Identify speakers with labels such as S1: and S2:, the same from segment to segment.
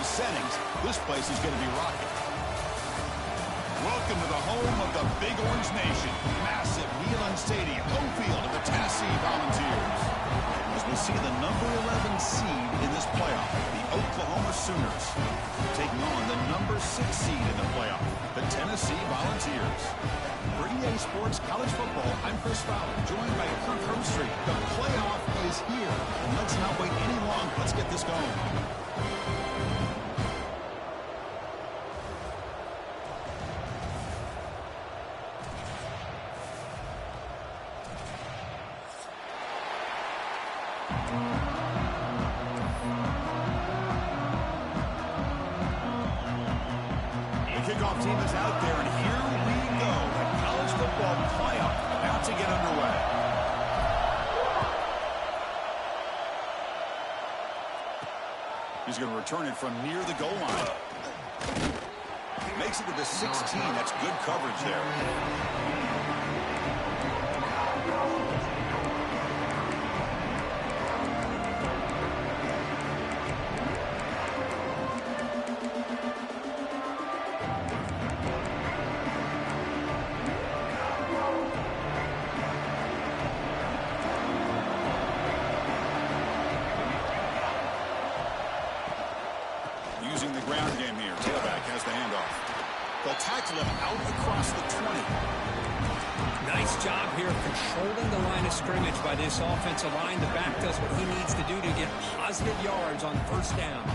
S1: neutral settings, this place is going to be rocking. Welcome to the home of the Big Orange Nation. Massive Neyland Stadium, home field of the Tennessee Volunteers. As we see the number 11 seed in this playoff, the Oklahoma Sooners, taking on the number 6 seed in the playoff, the Tennessee Volunteers. For EA Sports College Football, I'm Chris Fowler, joined by Kirk Herbstreit. The playoff is here, and let's not wait any longer. Let's get this going. Kickoff team is out there, and here we go. The college football playoff about to get underway. He's going to return it from near the goal line. Makes it to the 16. That's good coverage there. Using the ground game here. Tailback has the handoff. They'll tackle him out across the 20.
S2: Nice job here controlling the line of scrimmage by this offensive line. The back does what he needs to do to get positive yards on first down.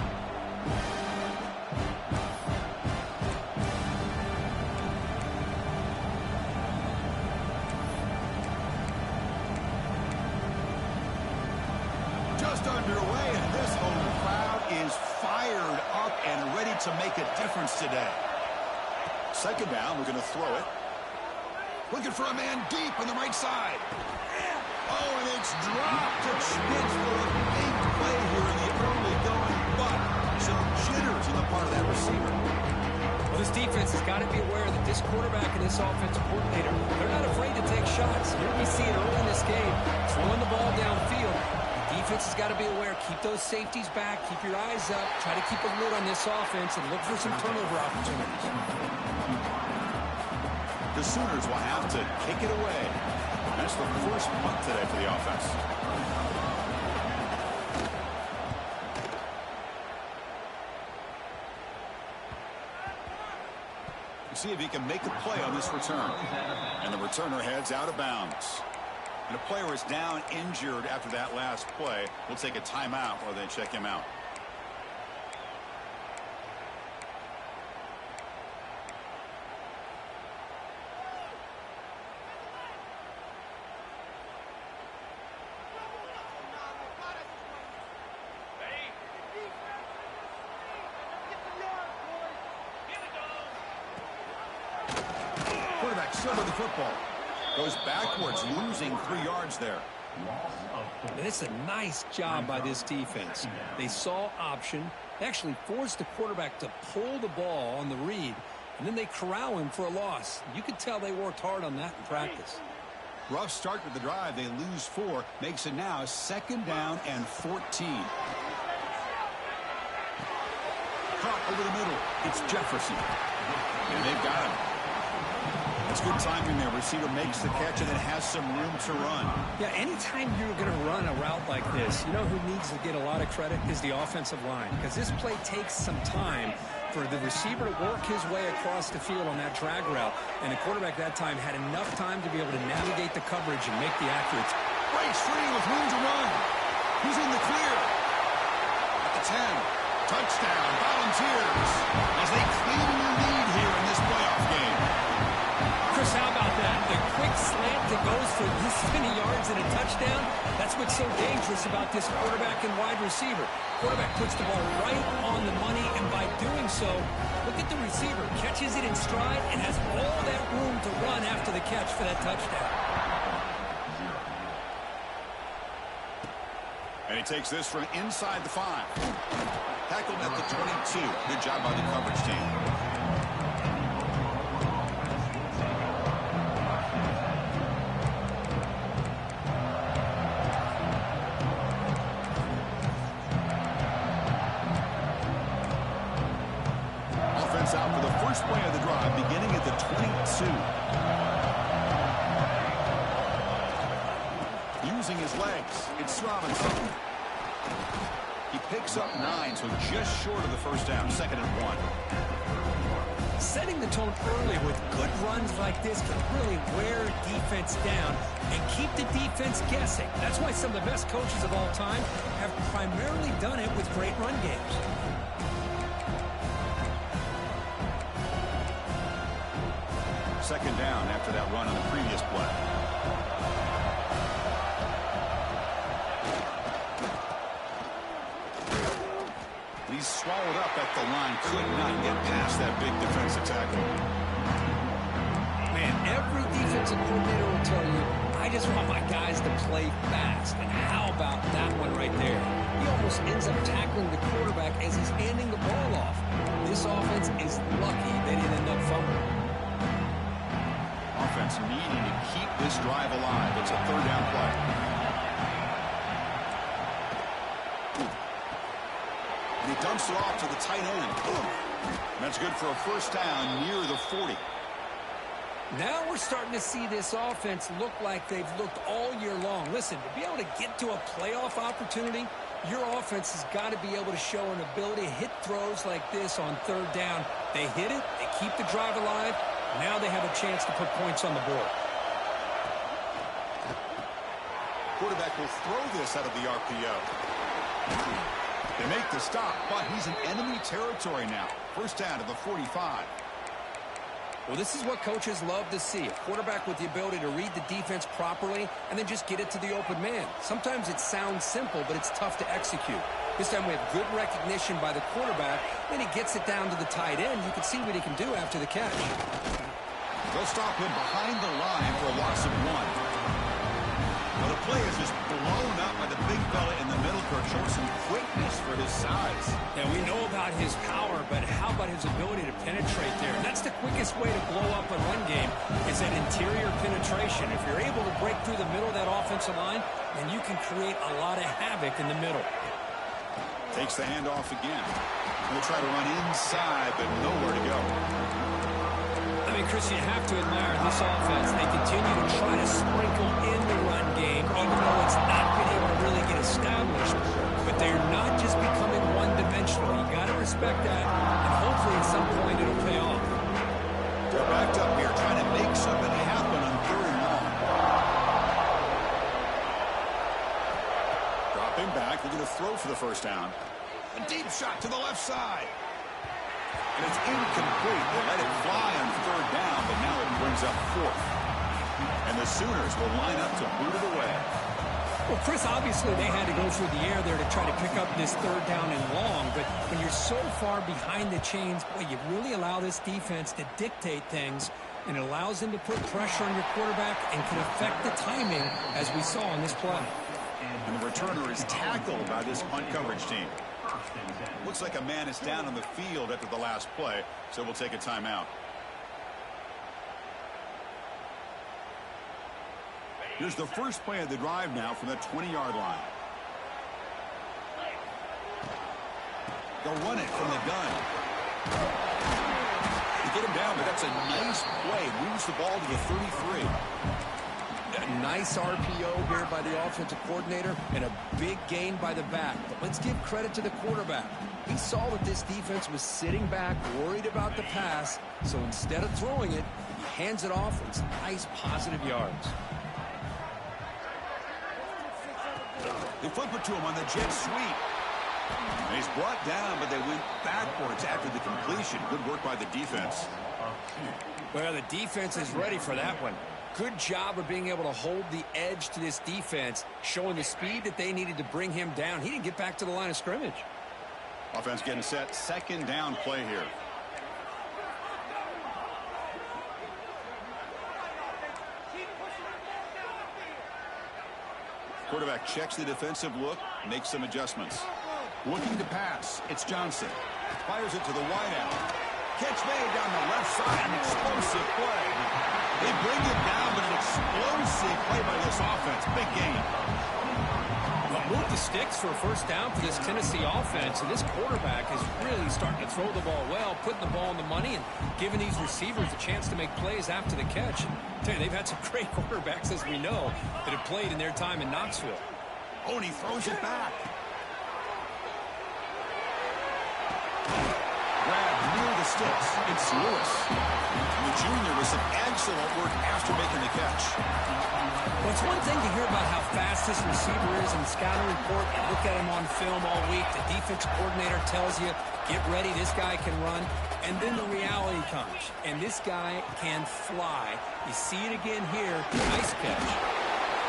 S1: Just underway, and this home crowd is fired up and ready to make a difference today. Second down, we're going to throw it. Looking for a man deep on the right side. Oh, and it's dropped to Schmitz for a big play here in the early going, but some jitters on the part of that receiver.
S2: Well, this defense has got to be aware that this quarterback and this offensive coordinator, they're not afraid to take shots. Here we see it early in this game, throwing the ball downfield. Defense has got to be aware. Keep those safeties back. Keep your eyes up. Try to keep a lid on this offense and look for some turnover opportunities.
S1: The Sooners will have to kick it away. That's the first punt today for the offense. See if he can make a play on this return. And the returner heads out of bounds. And a player is down injured after that last play. We'll take a timeout while they check him out. Quarterback still with the football. Goes backwards, losing 3 yards there.
S2: And it's a nice job by this defense. They saw option. They actually forced the quarterback to pull the ball on the read, and then they corral him for a loss. You could tell they worked hard on that in practice.
S1: Rough start with the drive. They lose 4. Makes it now 2nd down and 14. Caught over the middle. It's Jefferson. And they've got him. It's good timing there. Receiver makes the catch and then has some room to run.
S2: Yeah, anytime you're going to run a route like this, you know who needs to get a lot of credit is the offensive line. Because this play takes some time for the receiver to work his way across the field on that drag route. And the quarterback that time had enough time to be able to navigate the coverage and make the accurate.
S1: Breaks free with room to run. He's in the clear. At the 10. Touchdown, Volunteers. As they claim the lead here in this playoff game.
S2: Chris, how about that? The quick slant that goes for this many yards and a touchdown. That's what's so dangerous about this quarterback and wide receiver. Quarterback puts the ball right on the money, and by doing so, look at the receiver. Catches it in stride and has all that room to run after the catch for that touchdown.
S1: And he takes this from inside the 5. Tackled at the 22. Good job by the coverage team. drive beginning at the 22. Using his legs, it's Robinson. He picks up 9, so just short of the first down, 2nd and 1.
S2: Setting the tone early with good runs like this can really wear defense down and keep the defense guessing. That's why some of the best coaches of all time have primarily done it with great run games.
S1: Second down after that run on the previous play. He's swallowed up at the line. Could not get past that big defensive tackle.
S2: Man, every defensive coordinator will tell you, I just want my guys to play fast. And how about that one right there? He almost ends up tackling the quarterback as he's handing the ball off. This offense is lucky they didn't end up fumbling.
S1: Offense needing to keep this drive alive. It's a 3rd down play. And he dumps it off to the tight end. That's good for a first down near the 40.
S2: Now we're starting to see this offense look like they've looked all year long. Listen, to be able to get to a playoff opportunity, your offense has got to be able to show an ability to hit throws like this on 3rd down. They hit it, they keep the drive alive. Now they have a chance to put points on the board.
S1: Quarterback will throw this out of the RPO. They make the stop, but he's in enemy territory now. First down to the 45.
S2: Well, this is what coaches love to see. A quarterback with the ability to read the defense properly and then just get it to the open man. Sometimes it sounds simple, but it's tough to execute. This time we have good recognition by the quarterback. Then he gets it down to the tight end. You can see what he can do after the catch.
S1: They'll stop him behind the line for a loss of 1. Well, the play is just blown up by the big fella in the middle. Kirk showing some quickness for his size.
S2: Yeah, we know about his power, but how about his ability to penetrate there? That's the quickest way to blow up a run game is that interior penetration. If you're able to break through the middle of that offensive line, then you can create a lot of havoc in the middle.
S1: Takes the handoff again. He'll try to run inside, but nowhere to go.
S2: I mean, Chris, you have to admire this offense. They continue to try to sprinkle in the run game, even though it's not been able to really get established. But they're not just becoming one-dimensional. You got to respect that, and hopefully at some point it'll pay off.
S1: They're backed up here trying to make something happen on 3rd and long. Dropping back, they're going to throw for the first down. A deep shot to the left side. And it's incomplete. They let it fly on 3rd down, but now it brings up 4th. And the Sooners will line up to boot it away.
S2: Well, Chris, obviously they had to go through the air there to try to pick up this 3rd down and long, but when you're so far behind the chains, boy, you really allow this defense to dictate things, and it allows them to put pressure on your quarterback and can affect the timing, as we saw on this play.
S1: And the returner is tackled by this punt coverage team. Looks like a man is down on the field after the last play, so we'll take a timeout. Here's the first play of the drive now from the 20-yard line. They'll run it from the gun. They get him down, but that's a nice play. Moves the ball to the 33.
S2: A nice RPO here by the offensive coordinator and a big gain by the back. But let's give credit to the quarterback. He saw that this defense was sitting back, worried about the pass, so instead of throwing it, he hands it off with some nice positive yards.
S1: They flip it to him on the jet sweep. And he's brought down, but they went backwards after the completion. Good work by the defense.
S2: Well, the defense is ready for that one. Good job of being able to hold the edge to this defense, showing the speed that they needed to bring him down. He didn't get back to the line of scrimmage.
S1: Offense getting set. 2nd down play here. Quarterback checks the defensive look, makes some adjustments. Looking to pass. It's Johnson. Fires it to the wideout. Catch made down the left side. An explosive play. They bring it down, but an explosive play by this offense. Big game.
S2: Move the sticks for a first down for this Tennessee offense, and this quarterback is really starting to throw the ball well, putting the ball in the money, and giving these receivers a chance to make plays after the catch. I tell you, they've had some great quarterbacks, as we know, that have played in their time in Knoxville.
S1: Oh, and he throws it back. Grab near the sticks. It's Lewis. The junior with some excellent work after making the catch.
S2: Well, it's one thing to hear about how fast this receiver is in the scouting report. You look at him on film all week. The defensive coordinator tells you, get ready, this guy can run. And then the reality comes, and this guy can fly. You see it again here. Nice catch.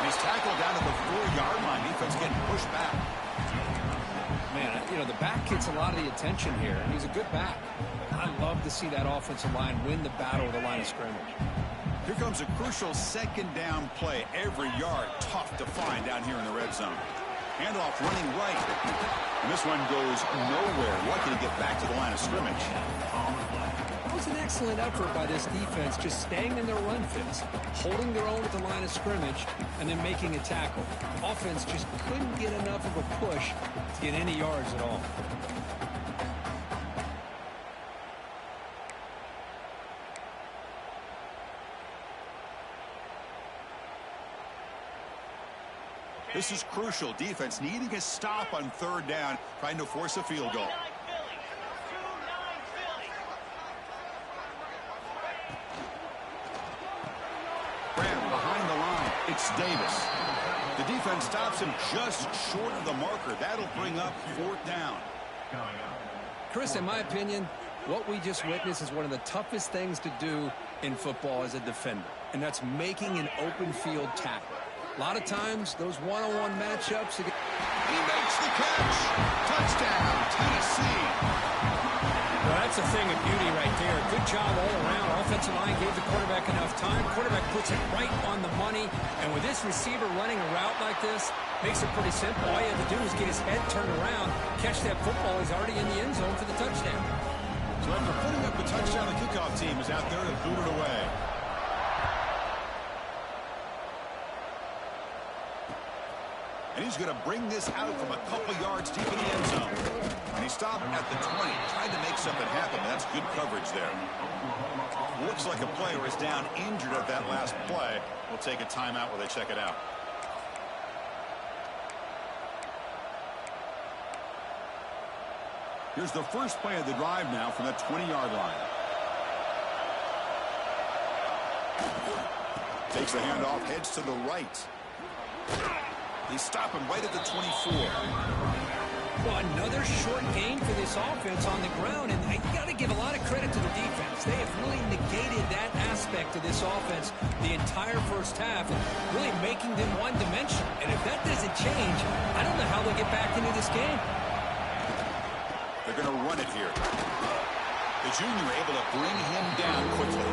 S1: He's tackled down at the 4-yard line. Defense getting pushed back.
S2: Man, you know, the back gets a lot of the attention here. He's a good back. I love to see that offensive line win the battle of the line of scrimmage.
S1: Here comes a crucial second down play. Every yard tough to find down here in the red zone. Handoff running right. And this one goes nowhere. Lucky to get back to the line of scrimmage.
S2: It was an excellent effort by this defense, just staying in their run fits, holding their own at the line of scrimmage, and then making a tackle. Offense just couldn't get enough of a push to get any yards at all.
S1: This is crucial. Defense needing a stop on third down, trying to force a field goal. Graham behind the line. It's Davis. The defense stops him just short of the marker. That'll bring up fourth down.
S2: Chris, in my opinion, what we just witnessed is one of the toughest things to do in football as a defender, and that's making an open field tackle. A lot of times, those one-on-one matchups...
S1: He makes the catch. Touchdown, Tennessee.
S2: Well, that's a thing of beauty right there. Good job all around. Offensive line gave the quarterback enough time. Quarterback puts it right on the money. And with this receiver running a route like this, makes it pretty simple. All you have to do is get his head turned around, catch that football. He's already in the end zone for the touchdown.
S1: So after putting up the touchdown, the kickoff team is out there to boot it away. And he's going to bring this out from a couple yards deep in the end zone. And he stopped at the 20, trying to make something happen. That's good coverage there. Looks like a player is down injured at that last play. We'll take a timeout while they check it out. Here's the first play of the drive now from that 20-yard line. Takes the handoff, heads to the right. They stop him right at the 24.
S2: Well, another short gain for this offense on the ground, and you got to give a lot of credit to the defense. They have really negated that aspect of this offense the entire first half, and really making them one-dimensional. And if that doesn't change, I don't know how they'll get back into this game.
S1: They're going to run it here. The junior able to bring him down quickly.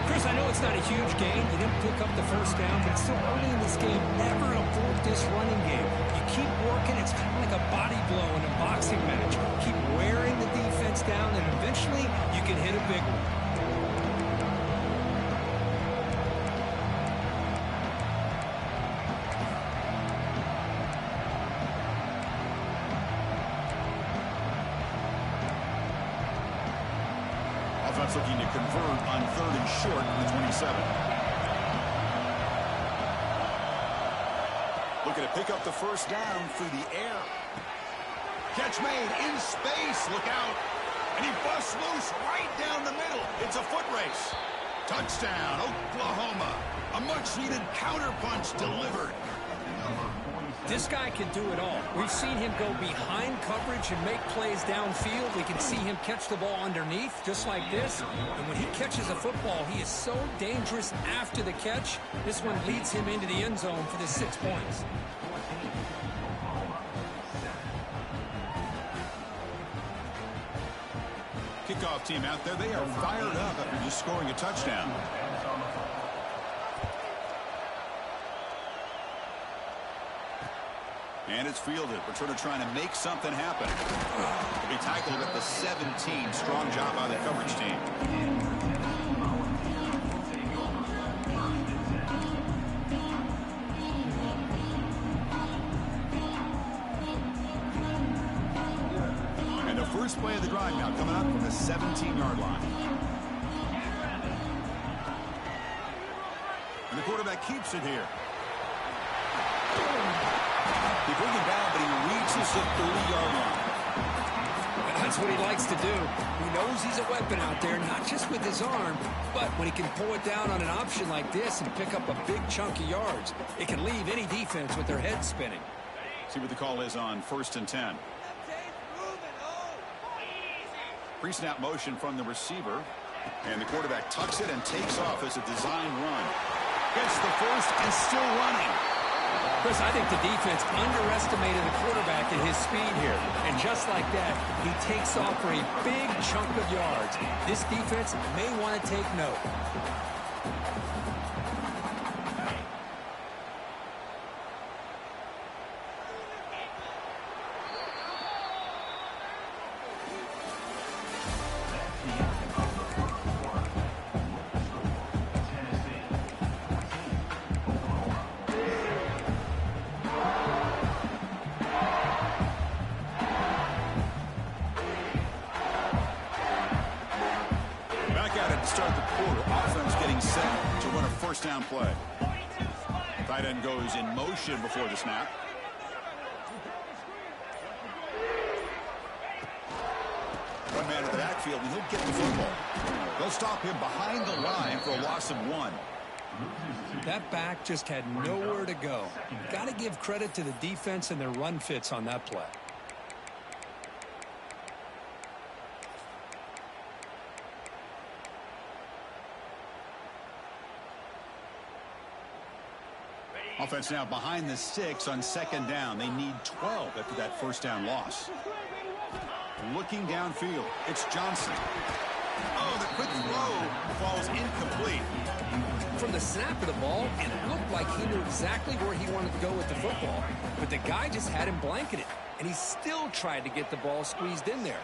S2: Chris, I know it's not a huge gain. They didn't pick up the first down, but still early in this game, never abort this running game. You keep working. It's kind of like a body blow in a boxing match. Keep wearing the defense down, and eventually you can hit a big one.
S1: Offense looking to convert on third and short from the 27. Looking to pick up the first down through the air. Catch made in space. Look out. And he busts loose right down the middle. It's a foot race. Touchdown, Oklahoma. A much-needed counterpunch delivered.
S2: This guy can do it all. We've seen him go behind coverage and make plays downfield. We can see him catch the ball underneath, just like this. And when he catches a football, he is so dangerous after the catch. This one leads him into the end zone for the 6 points.
S1: Kickoff team out there, they are fired up after just scoring a touchdown. And it's fielded. Returner trying to make something happen. He'll be tackled at the 17. Strong job by the coverage team. Last play of the drive now coming up from the 17-yard line. And the quarterback keeps it here. He brings it down, but he reaches the 30-yard line.
S2: That's what he likes to do. He knows he's a weapon out there, not just with his arm, but when he can pull it down on an option like this and pick up a big chunk of yards, it can leave any defense with their head spinning.
S1: See what the call is on 1st and 10. Pre-snap motion from the receiver. And the quarterback tucks it and takes off as a design run. Gets the first and still running.
S2: Chris, I think the defense underestimated the quarterback at his speed here. And just like that, he takes off for a big chunk of yards. This defense may want to take note.
S1: Start the quarter. Offense getting set to run a first down play. Tight end goes in motion before the snap. One man at the backfield, and he'll get the football. They'll stop him behind the line for a loss of 1.
S2: That back just had nowhere to go. Got to give credit to the defense and their run fits on that play.
S1: Offense now behind the 6 on 2nd down. They need 12 after that first down loss. Looking downfield, it's Johnson. Oh, the quick throw falls incomplete.
S2: From the snap of the ball, it looked like he knew exactly where he wanted to go with the football. But the guy just had him blanketed, and he still tried to get the ball squeezed in there.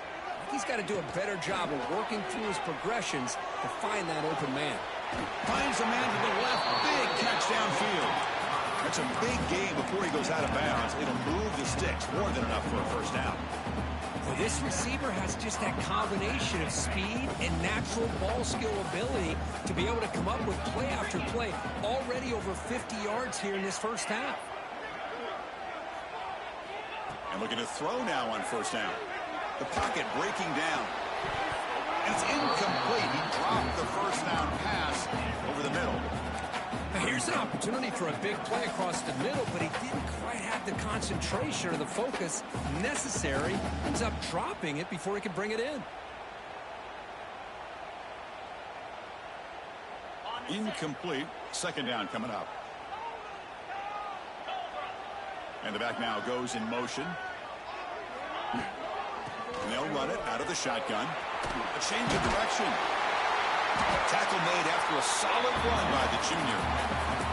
S2: He's got to do a better job of working through his progressions to find that open man.
S1: Finds a man to the left. Big catch downfield. That's a big gain before he goes out of bounds. It'll move the sticks. More than enough for a first down.
S2: Well, this receiver has just that combination of speed and natural ball skill ability to be able to come up with play after play. Already over 50 yards here in this first half.
S1: And looking to throw now on first down. The pocket breaking down. And it's incomplete. He dropped the first down pass over the middle.
S2: Now here's an opportunity for a big play across the middle, but he didn't quite have the concentration or the focus necessary. Ends up dropping it before he could bring it in.
S1: Incomplete. 2nd down coming up. And the back now goes in motion. And they'll run it out of the shotgun. A change of direction. Tackle made after a solid run by the junior.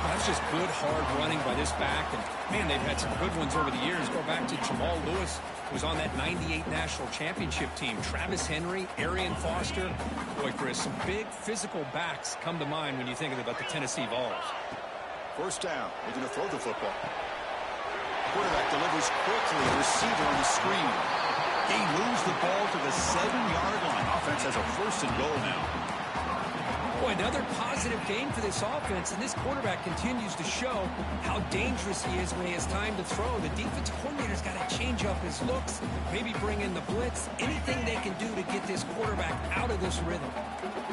S2: That's just good, hard running by this back. And, man, they've had some good ones over the years. Go back to Jamal Lewis, who was on that 98 National Championship team. Travis Henry, Arian Foster. Boy, Chris, some big physical backs come to mind when you think about the Tennessee Vols.
S1: First down. They're going to throw the football. Quarterback delivers quickly. Receiver on the screen. He moves the ball to the 7-yard line. Offense has a 1st and goal now.
S2: Boy, another positive game for this offense, and this quarterback continues to show how dangerous he is when he has time to throw. The defensive coordinator's got to change up his looks, maybe bring in the blitz, anything they can do to get this quarterback out of this rhythm.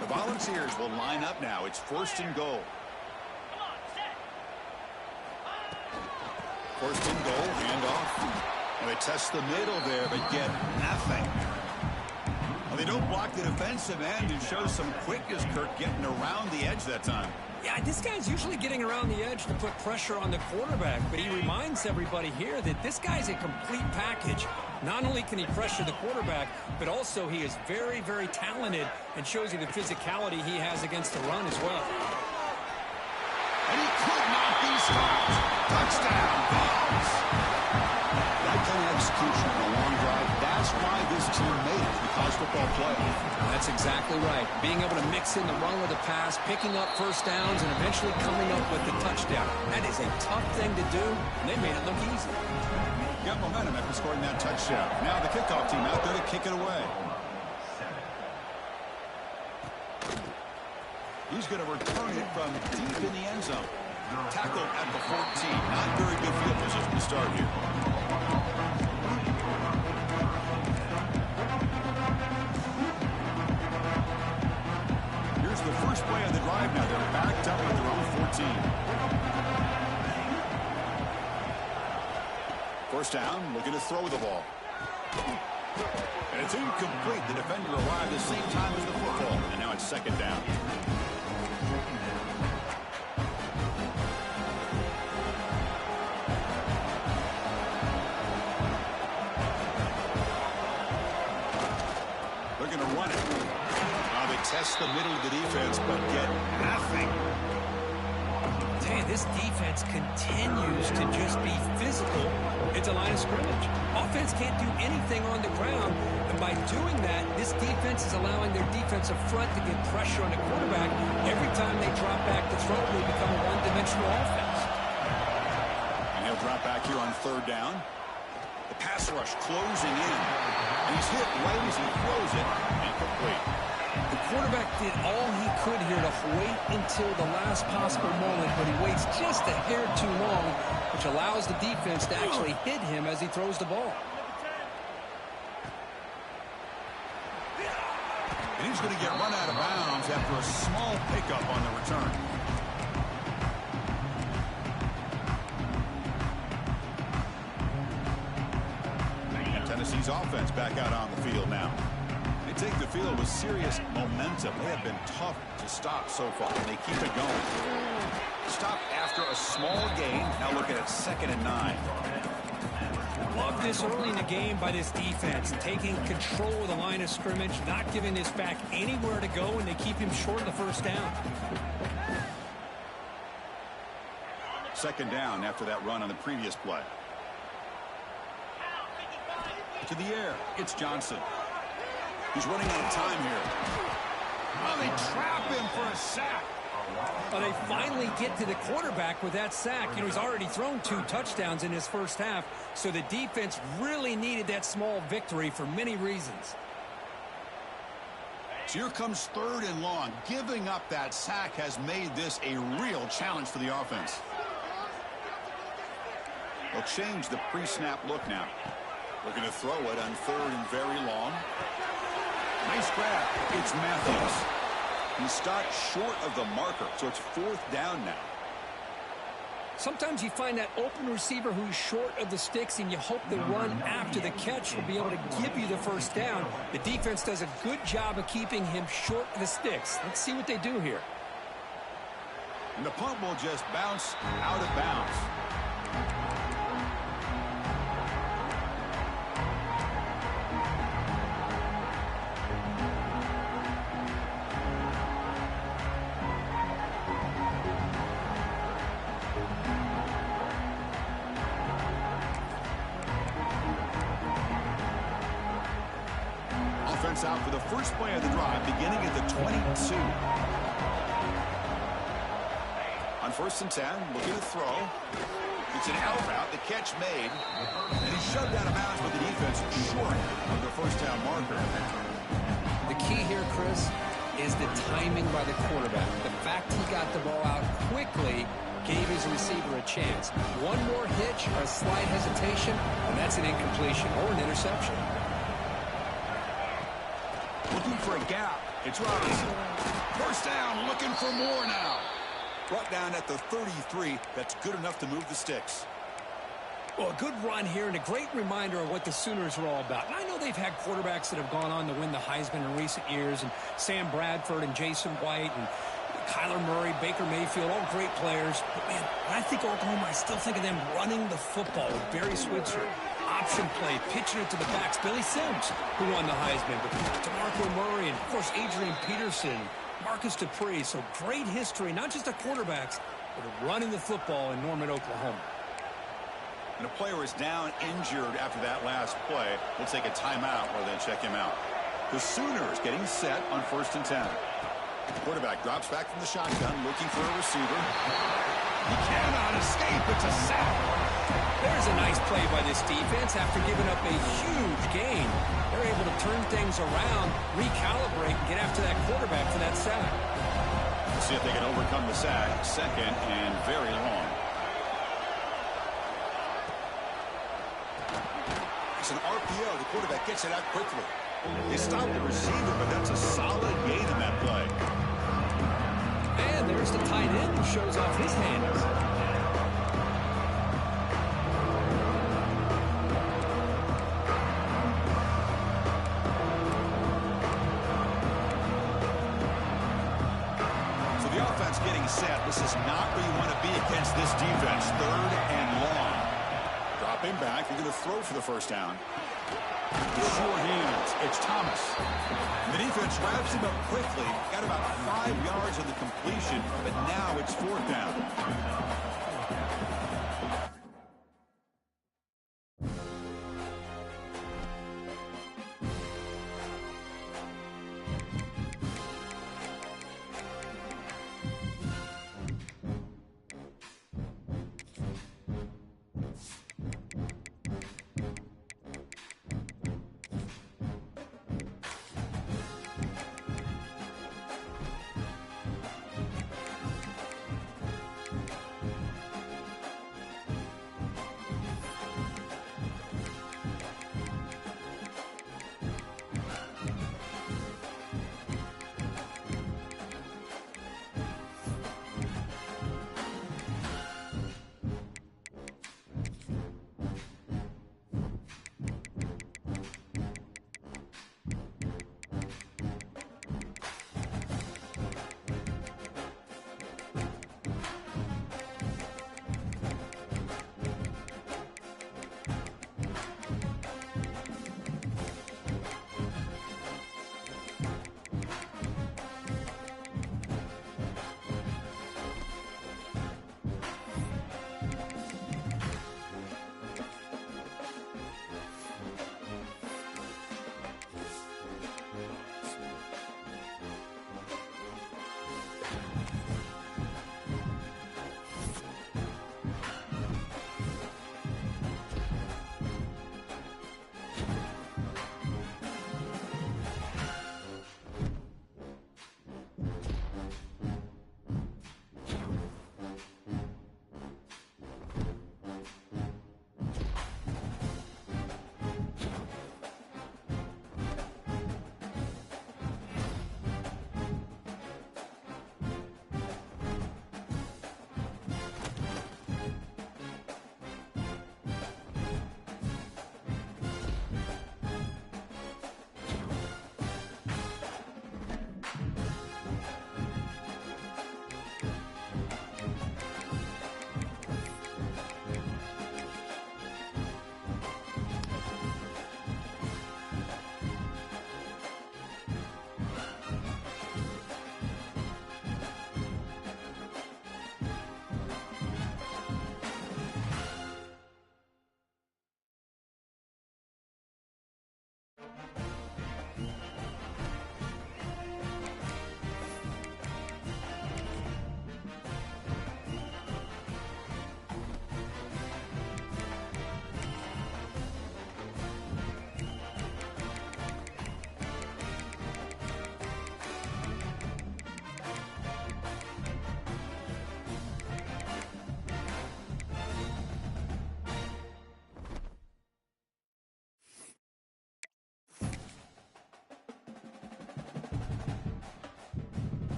S1: The Volunteers will line up now. It's 1st and goal. 1st and goal, handoff. And they test the middle there, but get nothing. Well, they don't block the defensive end and show some quickness, Kirk, getting around the edge that time.
S2: Yeah, this guy's usually getting around the edge to put pressure on the quarterback, but he reminds everybody here that this guy's a complete package. Not only can he pressure the quarterback, but also he is very, very talented and shows you the physicality he has against the run as well.
S1: And he could not be stopped. Touchdown, Vols. That kind of execution on a long drive, that's why this team made it to the college football playoff.
S2: That's exactly right. Being able to mix in the run with the pass, picking up first downs, and eventually coming up with the touchdown. That is a tough thing to do, and they made it look easy.
S1: Got momentum after scoring that touchdown. Now the kickoff team out there to kick it away. He's going to return it from deep in the end zone. Tackled at the 14. Not very good field position to start here. Here's the first play of the drive now. They're backed up at their own 14. First down, looking to throw the ball. And it's incomplete. The defender arrived at the same time as the football. And now it's second down. They're going to run it. Now they test the middle of the defense, but get nothing.
S2: This defense continues to just be physical at the line of scrimmage. Offense can't do anything on the ground, and by doing that, this defense is allowing their defensive front to get pressure on the quarterback. Every time they drop back to throw, they become a one-dimensional offense.
S1: And he'll drop back here on third down. The pass rush closing in. And he's hit right as he throws it. Incomplete.
S2: The quarterback did all he could here to wait until the last possible moment, but he waits just a hair too long, which allows the defense to actually hit him as he throws the ball.
S1: And he's going to get run out of bounds after a small pickup on the return. And Tennessee's offense back out on the field now. They take the field with serious momentum. They have been tough to stop so far, and they keep it going. Stop after a small gain. Now looking at 2nd and 9.
S2: Love this early in the game by this defense, taking control of the line of scrimmage, not giving this back anywhere to go, and they keep him short of the first down.
S1: 2nd down after that run on the previous play. To the air, it's Johnson. He's running out of time here. Oh, they trap him for a sack.
S2: Well, they finally get to the quarterback with that sack. You know, he's already thrown 2 touchdowns in his first half, so the defense really needed that small victory for many reasons.
S1: So here comes 3rd and long. Giving up that sack has made this a real challenge for the offense. They'll change the pre-snap look now. We're going to throw it on 3rd and very long. Nice grab. It's Matthews. He stopped short of the marker, so it's 4th down now.
S2: Sometimes you find that open receiver who's short of the sticks, and you hope the run after the catch will be able to give you the first down. The defense does a good job of keeping him short of the sticks. Let's see what they do here.
S1: And the punt will just bounce out of bounds. Out for the first play of the drive, beginning at the 22. On 1st and 10, looking to throw. It's an out route, the catch made. And he's shoved out of bounds with the defense short of the first down marker.
S2: The key here, Chris, is the timing by the quarterback. The fact he got the ball out quickly gave his receiver a chance. One more hitch or a slight hesitation, and that's an incompletion or an interception.
S1: Looking for a gap. It's Robinson. First down, looking for more now. Brought down at the 33. That's good enough to move the sticks.
S2: Well, a good run here and a great reminder of what the Sooners are all about. And I know they've had quarterbacks that have gone on to win the Heisman in recent years, and Sam Bradford and Jason White and Kyler Murray, Baker Mayfield, all great players. But, man, when I think Oklahoma, I still think of them running the football with Barry Switzer. Option play, pitching it to the backs. Billy Sims, who won the Heisman, but DeMarco Murray, and, of course, Adrian Peterson, Marcus Dupree. So great history, not just of quarterbacks, but of running the football in Norman, Oklahoma.
S1: And a player is down injured after that last play. We'll take a timeout while they check him out. The Sooners getting set on 1st and 10. The quarterback drops back from the shotgun, looking for a receiver. He cannot escape. It's a sack.
S2: There's a nice play by this defense after giving up a huge gain. They're able to turn things around, recalibrate, and get after that quarterback for that sack.
S1: Let's see if they can overcome the sack. Second and very long.
S3: It's an RPO. The quarterback gets it out quickly.
S1: They stopped the receiver, but that's a solid gain in that play.
S2: And there's the tight end who shows off his hands.
S1: So the offense getting set. This is not where you want to be against this defense. Third and long. Dropping back. You're going to throw for the first down. Sure hands. It's Thomas. The defense wraps him up quickly. Got about 5 yards on the completion, but now it's fourth down.